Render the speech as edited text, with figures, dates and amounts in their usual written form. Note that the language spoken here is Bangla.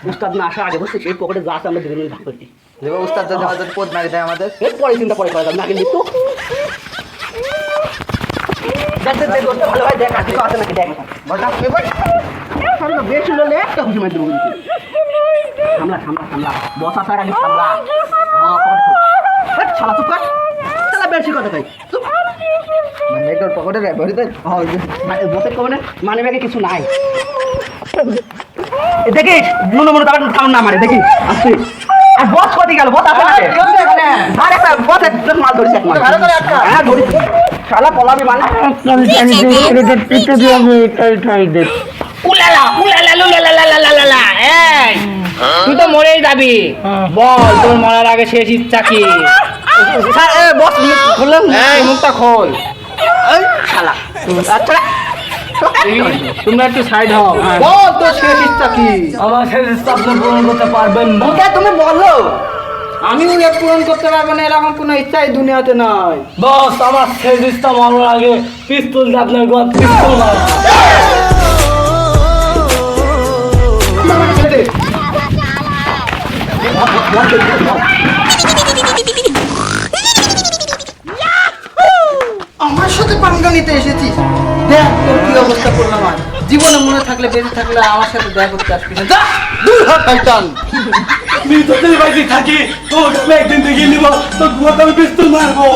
উস্তাদ না আসার আগে বসে সেই পকেটে যা আছে আমরা দুজন মিলে ভাগ করি। দেখো উস্তাদ যদি আমাদের পদ না দেয় আমাদের এর পরে চিন্তা পরে করা যাবে না কিন্তু দেখ দেখ দেখ দোস্ত ভালো ভাই দেখ আর কিছু আছে নাকি দেখ বটা এবার সামনে বেশি হলে একটা খুশি মার দেবো কিন্তু সামলা সামলা সামলা বস আসার আগে সামলা হ্যাঁ পকেটে ঠোক শালা চুপ কর শালা বেশি কথা কই চুপ মানে একটু পকেটে রে ভরিতে বসে কমনে মানে ব্যাগে কিছু নাই দেখিস মনে মনে তার কারণ না মারে দেখিস আসছে আর বস কোথায় গেল বস আসে না আর একটা বস একজন মাল ধরেছে এক মাল ভালো করে আটকা হ্যাঁ ধরি শালা পলাবি মানে উলালা উলালা লুলালালালালালা এই তুই তো মরেই যাবি বল তোর মরার আগে শেষ ইচ্ছা কি স্যার এ বস খুললাম এই মুখটা খোল এই শালা আচ্ছা তোমরা একটু সাইড হও বল তোর শেষ ইচ্ছা কি আমার শেষ ইচ্ছা আপনি পূরণ করতে পারবেন না ওকে তুমি বলো আমি ওকে পূরণ করতে পারবো না এরকম কোনো ইচ্ছাই দুনিয়াতে নাই বস আমার শেষ ইচ্ছা মরার আগে পিস্তল দিয়ে আপনার গোয়া পিস্তল মার আমার সাথে পাঙ্গা নিতে এসেছিস দেখ তোর কি অবস্থা করলাম আজ জীবনে মনে থাকলে বেঁচে থাকলে আমার সাথে দেখা করতে আসবি না যা দূর হ শয়তান আমি যদি বাড়ি থাকি তোকে একদিন দেখে নিব তোর গোয়াতে আমি পিস্তল মারবো